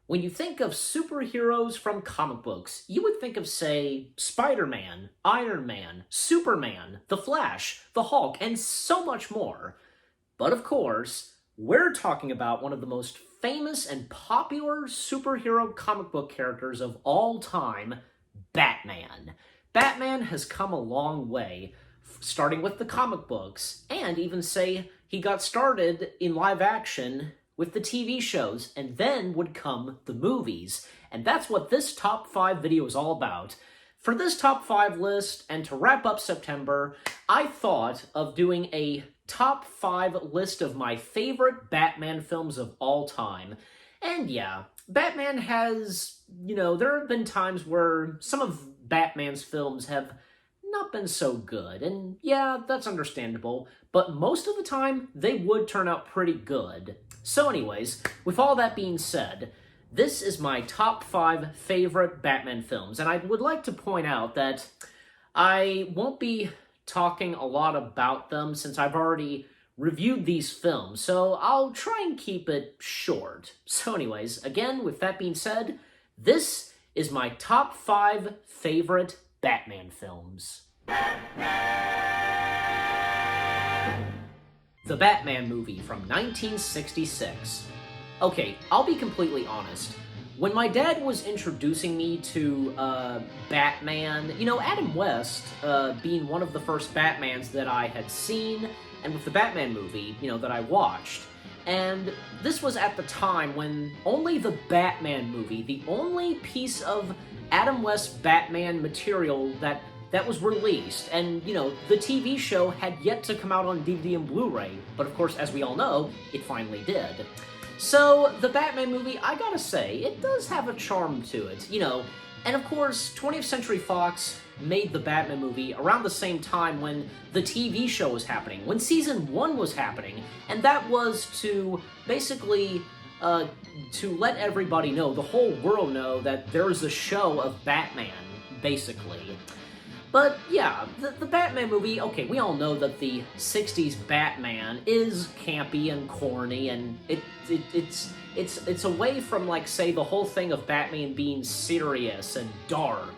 When you think of superheroes from comic books, you would think of, say, Spider-Man, Iron Man, Superman, The Flash, the Hulk, and so much more. But of course, we're talking about one of the most famous and popular superhero comic book characters of all time, Batman. Batman has come a long way, starting with the comic books, and even say he got started in live action with the TV shows, and then would come the movies. And that's what this top 5 video is all about. For this top 5 list, and to wrap up September, I thought of doing a top 5 list of my favorite Batman films of all time. And yeah, Batman has, there have been times where some of Batman's films have not been so good, and yeah, that's understandable, but most of the time, they would turn out pretty good. So anyways, with all that being said, this is my top 5 favorite Batman films, and I would like to point out that I won't be talking a lot about them since I've already reviewed these films, so I'll try and keep it short. So anyways, again, with that being said, this is my top 5 favorite Batman films. The Batman movie from 1966. Okay, I'll be completely honest. When my dad was introducing me to Batman, Adam West being one of the first Batmans that I had seen, and with the Batman movie, that I watched. And this was at the time when only the Batman movie, the only piece of Adam West Batman material that was released, and, the TV show had yet to come out on DVD and Blu-ray, but of course, as we all know, it finally did. So, the Batman movie, I gotta say, it does have a charm to it, and of course, 20th Century Fox made the Batman movie around the same time when the TV show was happening, when Season 1 was happening, and that was to basically to let everybody know, the whole world know, that there's a show of Batman, basically. But yeah, the Batman movie, okay, we all know that the 60s Batman is campy and corny, and it's away from, like, say, the whole thing of Batman being serious and dark,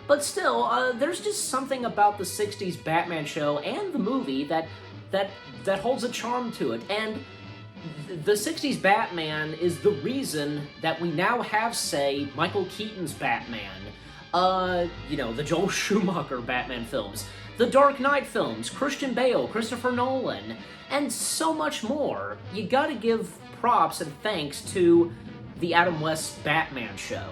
But still, there's just something about the 60s Batman show and the movie that holds a charm to it, and the 60s Batman is the reason that we now have, say, Michael Keaton's Batman, the Joel Schumacher Batman films, the Dark Knight films, Christian Bale, Christopher Nolan, and so much more. You gotta give props and thanks to the Adam West Batman show.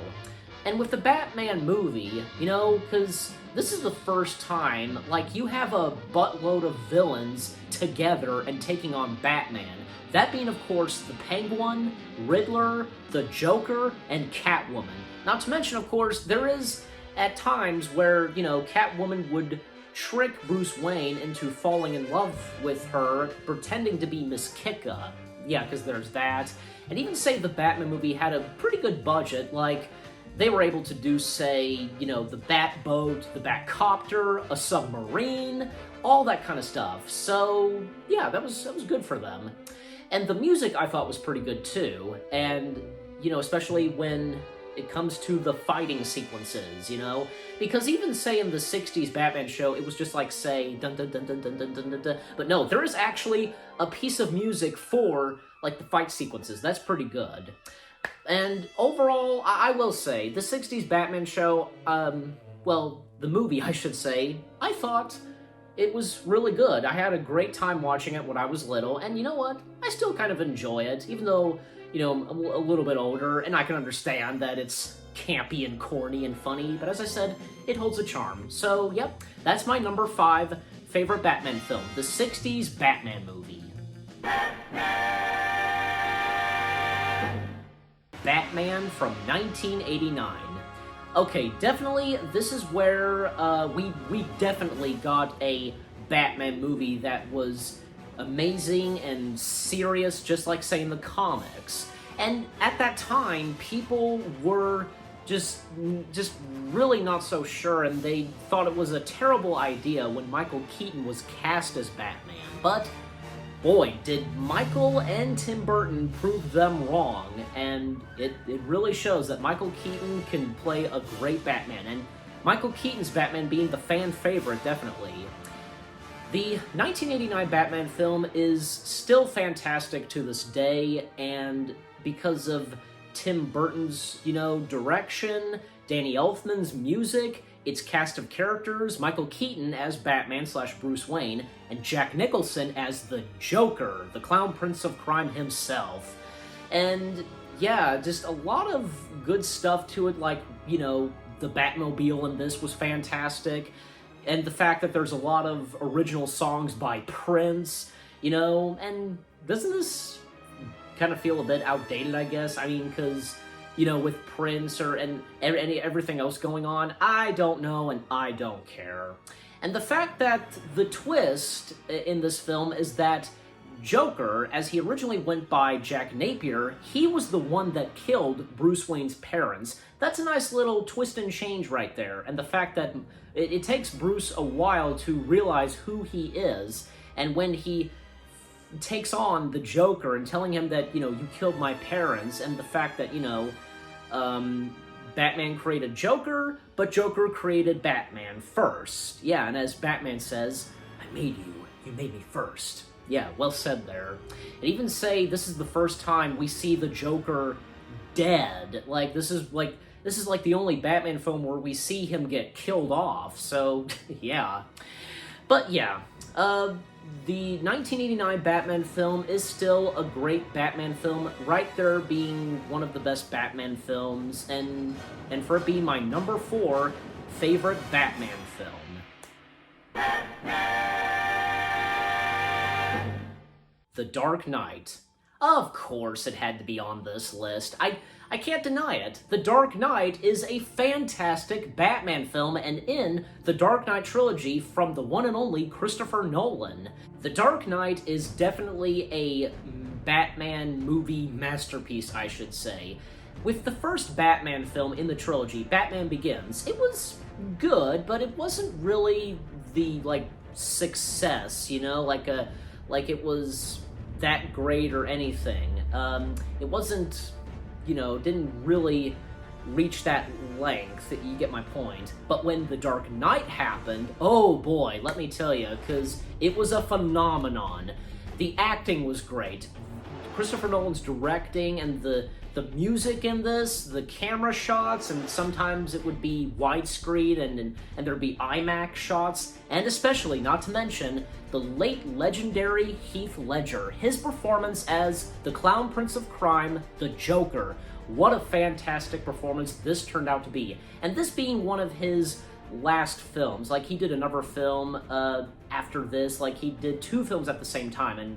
And with the Batman movie, because this is the first time, you have a buttload of villains together and taking on Batman. That being, of course, the Penguin, Riddler, the Joker, and Catwoman. Not to mention, of course, there is at times where, Catwoman would trick Bruce Wayne into falling in love with her, pretending to be Miss Kicka. Yeah, because there's that. And even say the Batman movie had a pretty good budget, they were able to do, say, the Batboat, the Batcopter, a submarine, all that kind of stuff. So, yeah, that was good for them. And the music, I thought, was pretty good, too. And, especially when it comes to the fighting sequences, Because even, say, in the 60s Batman show, it was just say, dun dun dun dun dun dun dun dun dun. But no, there is actually a piece of music for, the fight sequences. That's pretty good. And overall, I will say, the 60s Batman show, the movie, I should say, I thought it was really good. I had a great time watching it when I was little, and you know what? I still kind of enjoy it, even though, I'm a little bit older, and I can understand that it's campy and corny and funny, but as I said, it holds a charm. So, yep, that's my number 5 favorite Batman film, the 60s Batman movie. Batman from 1989. Okay, definitely, this is where we definitely got a Batman movie that was amazing and serious, just like, say, in the comics. And at that time, people were just really not so sure, and they thought it was a terrible idea when Michael Keaton was cast as Batman. But boy, did Michael and Tim Burton prove them wrong, and it really shows that Michael Keaton can play a great Batman, and Michael Keaton's Batman being the fan favorite, definitely. The 1989 Batman film is still fantastic to this day, and because of Tim Burton's, direction, Danny Elfman's music, its cast of characters, Michael Keaton as Batman / Bruce Wayne, and Jack Nicholson as the Joker, the Clown Prince of Crime himself. And yeah, just a lot of good stuff to it, like, the Batmobile in this was fantastic, and the fact that there's a lot of original songs by Prince, and doesn't this kind of feel a bit outdated, I guess? I mean, because, with Prince and everything else going on, I don't know and I don't care. And the fact that the twist in this film is that Joker, as he originally went by Jack Napier, he was the one that killed Bruce Wayne's parents. That's a nice little twist and change right there. And the fact that it takes Bruce a while to realize who he is, and when he takes on the Joker and telling him that, you killed my parents, and the fact that, Batman created Joker, but Joker created Batman first. Yeah, and as Batman says, I made you. You made me first. Yeah, well said there. And even say this is the first time we see the Joker dead. Like, this is like the only Batman film where we see him get killed off. So, yeah. But yeah, the 1989 Batman film is still a great Batman film, right there being one of the best Batman films, and for it being my number 4 favorite Batman film. The Dark Knight. Of course it had to be on this list. I can't deny it. The Dark Knight is a fantastic Batman film, and in the Dark Knight trilogy from the one and only Christopher Nolan. The Dark Knight is definitely a Batman movie masterpiece, I should say. With the first Batman film in the trilogy, Batman Begins, it was good, but it wasn't really the, success, like it was that great or anything. It wasn't, didn't really reach that length, you get my point. But when The Dark Knight happened, oh boy, let me tell you, because it was a phenomenon. The acting was great. Christopher Nolan's directing and the music in this, the camera shots, and sometimes it would be widescreen and there'd be IMAX shots, and especially, not to mention, the late legendary Heath Ledger, his performance as the Clown Prince of Crime, the Joker. What a fantastic performance this turned out to be. And this being one of his last films, he did another film after this, he did 2 films at the same time, and,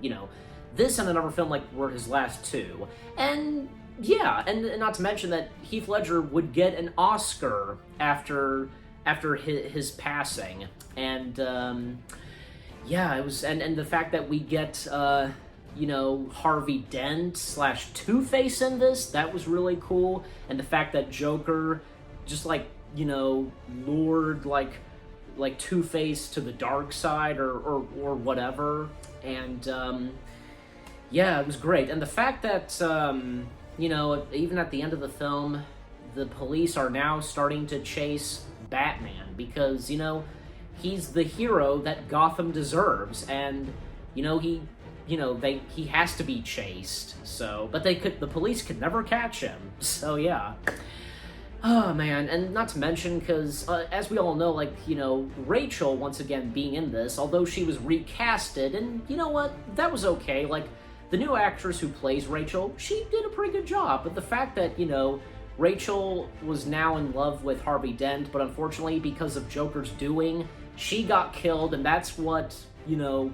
this and another film, were his last 2. And yeah, and not to mention that Heath Ledger would get an Oscar after his passing, and yeah, it was, and the fact that we get Harvey Dent / Two-Face in this, that was really cool, and the fact that Joker just lured Two-Face to the dark side or whatever, and yeah, it was great, and the fact that even at the end of the film, the police are now starting to chase Batman because, he's the hero that Gotham deserves, and, he has to be chased, so, but the police could never catch him, so yeah. Oh, man, and not to mention, because, as we all know, Rachel, once again, being in this, although she was recasted, and you know what, that was okay, the new actress who plays Rachel, she did a pretty good job, but the fact that, Rachel was now in love with Harvey Dent, but unfortunately, because of Joker's doing, she got killed, and that's what,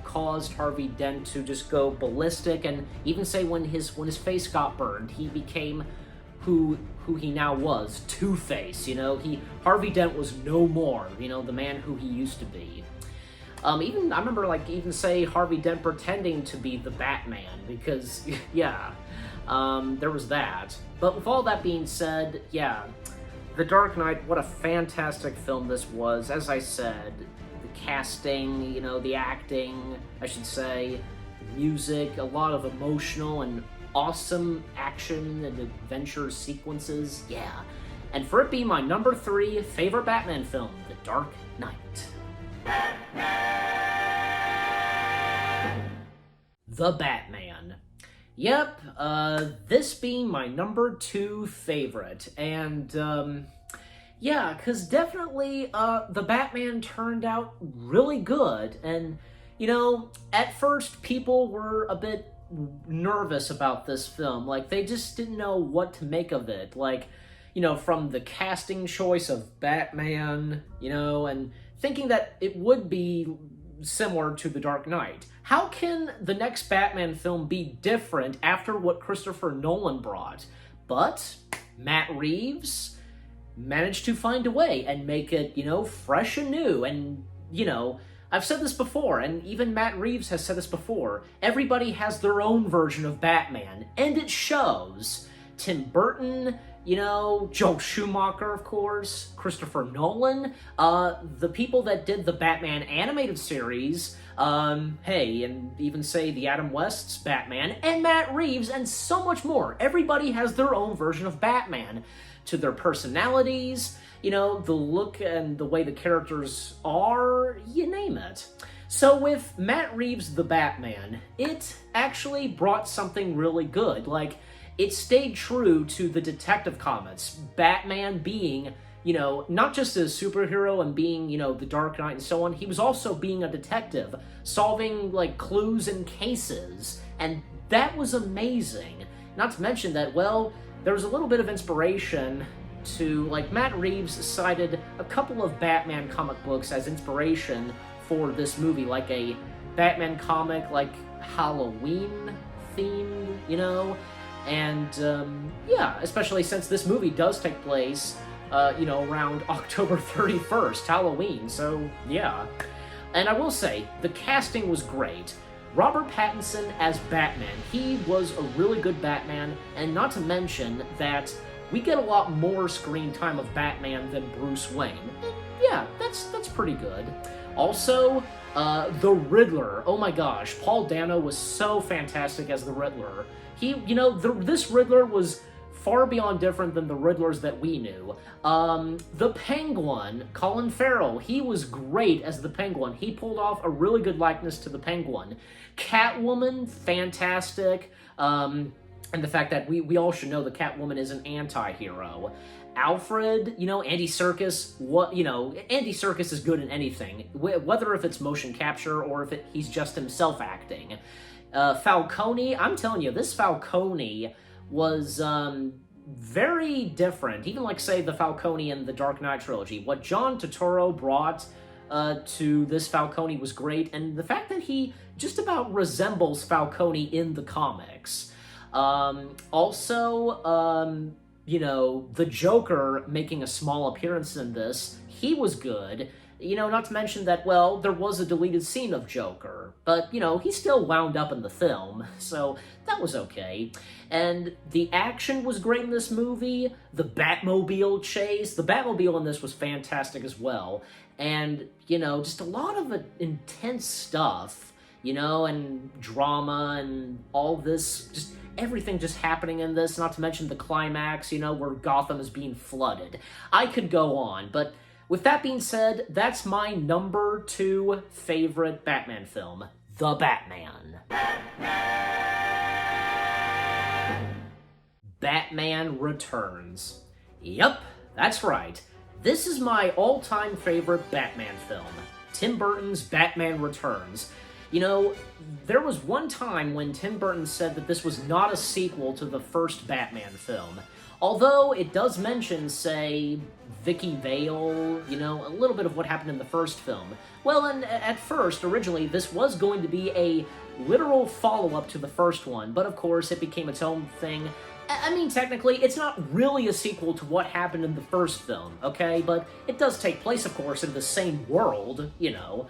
caused Harvey Dent to just go ballistic, and even say when his face got burned, he became who he now was, Two-Face, Harvey Dent was no more, the man who he used to be. I remember, even say Harvey Dent pretending to be the Batman, because, yeah, there was that. But with all that being said, yeah, The Dark Knight, what a fantastic film this was. As I said, the casting, the acting, I should say, music, a lot of emotional and awesome action and adventure sequences. Yeah. And for it being my number 3 favorite Batman film, The Dark Knight. The Batman. Yep, this being my number 2 favorite, and, yeah, because definitely, The Batman turned out really good, and, you know, at first people were a bit nervous about this film, like, they just didn't know what to make of it, like, you know, from the casting choice of Batman, you know, and thinking that it would be similar to The Dark Knight. How can the next Batman film be different after what Christopher Nolan brought? But Matt Reeves managed to find a way and make it, you know, fresh and new. And, you know, I've said this before, and even Matt Reeves has said this before, everybody has their own version of Batman, and it shows. Tim Burton, you know, Joel Schumacher, of course, Christopher Nolan, the people that did the Batman animated series, hey, and even say the Adam West's Batman, and Matt Reeves, and so much more. Everybody has their own version of Batman, to their personalities, you know, the look and the way the characters are, you name it. So with Matt Reeves' The Batman, it actually brought something really good, like, it stayed true to the Detective Comics, Batman being, you know, not just a superhero and being, you know, the Dark Knight and so on, he was also being a detective, solving, like, clues and cases, and that was amazing. Not to mention that, well, there was a little bit of inspiration to, like, Matt Reeves cited a couple of Batman comic books as inspiration for this movie, like a Batman comic, like, Halloween themed, you know? And, yeah, especially since this movie does take place, you know, around October 31st, Halloween, so, yeah. And I will say, the casting was great. Robert Pattinson as Batman, he was a really good Batman, and not to mention that we get a lot more screen time of Batman than Bruce Wayne. And yeah, that's pretty good. Also, the Riddler, oh my gosh, Paul Dano was so fantastic as the Riddler. He, you know, this Riddler was far beyond different than the Riddlers that we knew. The Penguin, Colin Farrell, he was great as the Penguin. He pulled off a really good likeness to the Penguin. Catwoman, fantastic. And the fact that we all should know that Catwoman is an anti-hero. Alfred, you know, Andy Serkis, Andy Serkis is good in anything, whether if it's motion capture or if he's just himself acting. Falcone, I'm telling you, this Falcone was very different. Even like, say, the Falcone in the Dark Knight trilogy. What John Turturro brought to this Falcone was great, and the fact that he just about resembles Falcone in the comics. Also, you know, the Joker making a small appearance in this, he was good. You know, not to mention that, well, there was a deleted scene of Joker, but, you know, he still wound up in the film, so that was okay. And the action was great in this movie, the Batmobile chase, the Batmobile in this was fantastic as well, and, you know, just a lot of intense stuff, you know, and drama and all this, just everything just happening in this, not to mention the climax, you know, where Gotham is being flooded. I could go on, but with that being said, that's my number 2 favorite Batman film, The Batman. Batman Returns. Yup, that's right. This is my all-time favorite Batman film, Tim Burton's Batman Returns. You know, there was one time when Tim Burton said that this was not a sequel to the first Batman film. Although it does mention, say, Vicky Vale, you know, a little bit of what happened in the first film. Well, and at first, originally, this was going to be a literal follow-up to the first one, but of course it became its own thing. I mean, technically, it's not really a sequel to what happened in the first film, okay? But it does take place, of course, in the same world, you know.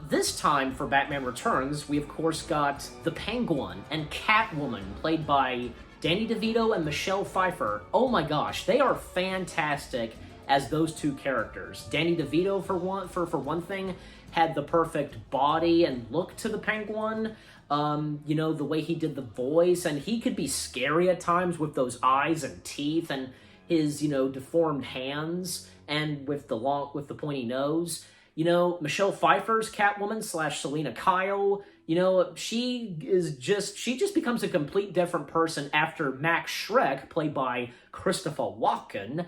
This time, for Batman Returns, we of course got the Penguin and Catwoman, played by Danny DeVito and Michelle Pfeiffer. Oh my gosh, they are fantastic as those two characters. Danny DeVito, for one thing, had the perfect body and look to the Penguin. You know, the way he did the voice, and he could be scary at times with those eyes and teeth and his, you know, deformed hands and with the pointy nose. You know, Michelle Pfeiffer's Catwoman slash Selena Kyle, you know, she just becomes a complete different person after Max Schreck, played by Christopher Walken,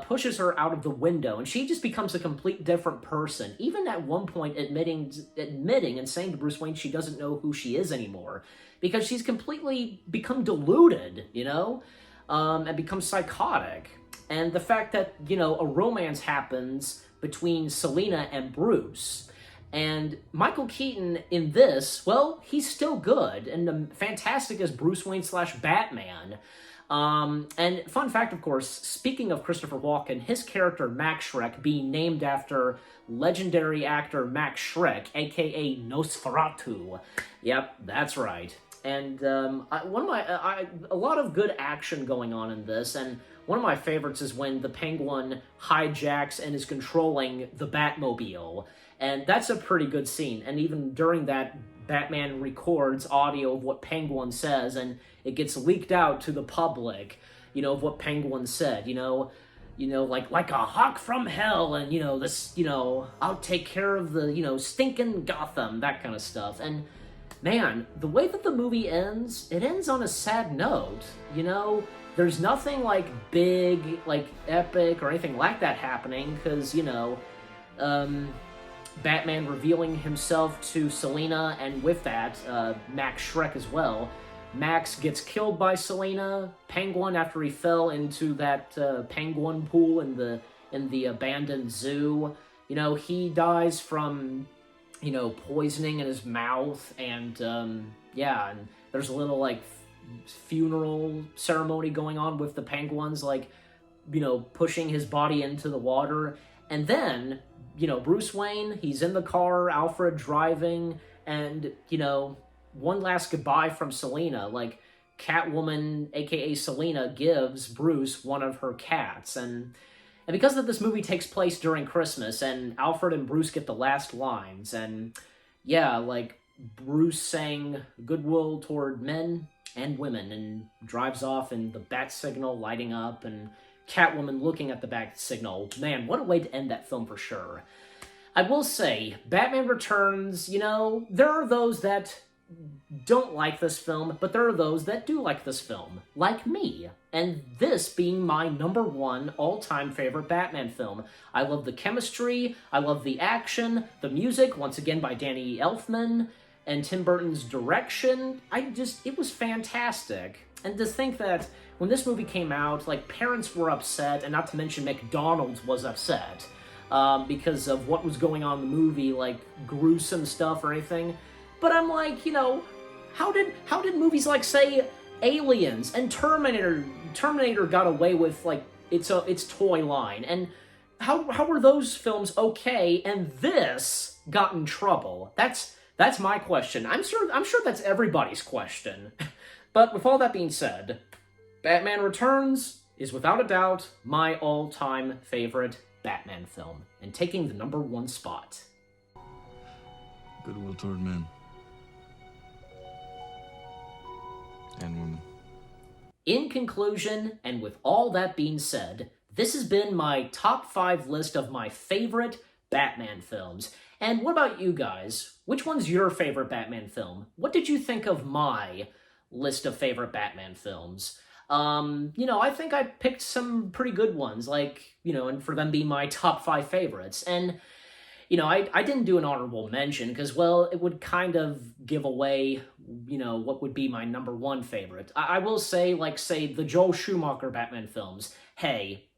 pushes her out of the window, and she just becomes a complete different person, even at one point admitting and saying to Bruce Wayne she doesn't know who she is anymore, because she's completely become deluded, you know, and become psychotic. And the fact that, you know, a romance happens between Selena and Bruce. And Michael Keaton in this, well, he's still good and fantastic as Bruce Wayne slash Batman. And fun fact, of course, speaking of Christopher Walken, his character Max Schreck being named after legendary actor Max Schreck, aka Nosferatu. Yep, that's right. And a lot of good action going on in this, and one of my favorites is when the Penguin hijacks and is controlling the Batmobile, and that's a pretty good scene. And even during that, Batman records audio of what Penguin says, and it gets leaked out to the public, you know, of what Penguin said, you know, like a hawk from hell, and, you know, this, you know, I'll take care of the, you know, stinking Gotham, that kind of stuff. And man, the way that the movie ends, it ends on a sad note, you know? There's nothing, like, big, like, epic or anything like that happening, because, you know, Batman revealing himself to Selena, and with that, Max Schreck as well. Max gets killed by Selena. Penguin, after he fell into that penguin pool in the abandoned zoo, you know, he dies from, you know, poisoning in his mouth, and yeah, and there's a little, like, funeral ceremony going on with the penguins, like, you know, pushing his body into the water. And then, you know, Bruce Wayne, he's in the car, Alfred driving, and, you know, one last goodbye from Selena. Like, Catwoman, aka Selena, gives Bruce one of her cats, and because of this movie takes place during Christmas, and Alfred and Bruce get the last lines, and yeah, like, Bruce saying goodwill toward men and women, and drives off, and the bat signal lighting up, and Catwoman looking at the bat signal. Man, what a way to end that film for sure. I will say, Batman Returns, you know, there are those that don't like this film, but there are those that do like this film, like me, and this being my #1 all-time favorite Batman film. I love the chemistry, I love the action, the music, once again by Danny Elfman, and Tim Burton's direction. It was fantastic. And to think that when this movie came out, like, parents were upset, and not to mention McDonald's was upset, because of what was going on in the movie, like, gruesome stuff or anything. But I'm like, you know, how did movies like, say, Aliens and Terminator got away with, like, its toy line, and how were those films okay, and this got in trouble? That's my question. I'm sure that's everybody's question. But with all that being said, Batman Returns is without a doubt my all-time favorite Batman film, and taking the #1 spot. Goodwill toward men and women. In conclusion, and with all that being said, this has been my top 5 list of my favorite Batman films. And what about you guys? Which one's your favorite Batman film? What did you think of my list of favorite Batman films? You know, I think I picked some pretty good ones, like, you know, and for them being my top 5 favorites. And, you know, I didn't do an honorable mention because, well, it would kind of give away, you know, what would be my #1 favorite. I will say, like, say, the Joel Schumacher Batman films. Hey,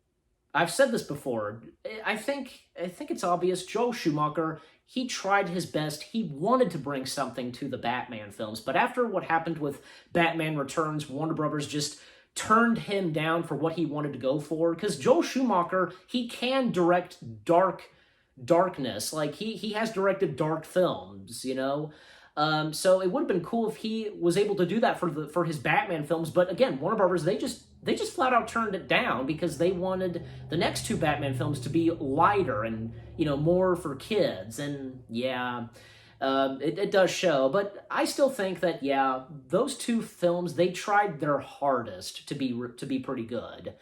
I've said this before. I think it's obvious. Joel Schumacher, he tried his best. He wanted to bring something to the Batman films, but after what happened with Batman Returns, Warner Brothers just turned him down for what he wanted to go for. Because Joel Schumacher, he can direct darkness. Like, he has directed dark films, you know? So it would have been cool if he was able to do that for his Batman films, but again, Warner Brothers, they just flat out turned it down because they wanted the next 2 Batman films to be lighter and, you know, more for kids. And yeah, It does show, but I still think that, yeah, those two films, they tried their hardest to be pretty good.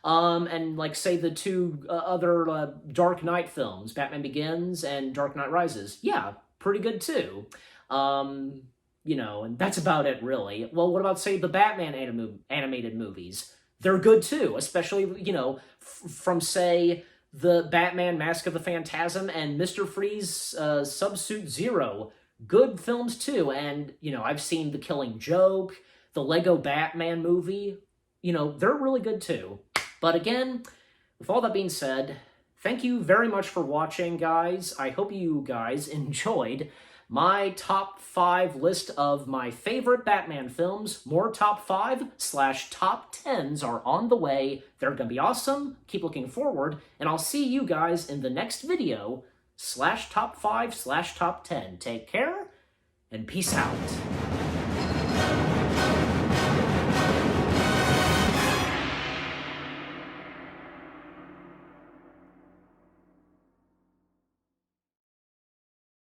And like, say, the two other Dark Knight films, Batman Begins and Dark Knight Rises, yeah, pretty good too. And that's about it, really. Well, what about, say, the Batman animated movies? They're good too, especially, from, say, the Batman Mask of the Phantasm and Mr. Freeze Subsuit Zero. Good films too, and, I've seen The Killing Joke, the Lego Batman movie. They're really good too. But again, with all that being said, thank you very much for watching, guys. I hope you guys enjoyed my top 5 list of my favorite Batman films. More top 5/top 10s are on the way. They're gonna be awesome. Keep looking forward, and I'll see you guys in the next video /top 5/top 10. Take care, and peace out.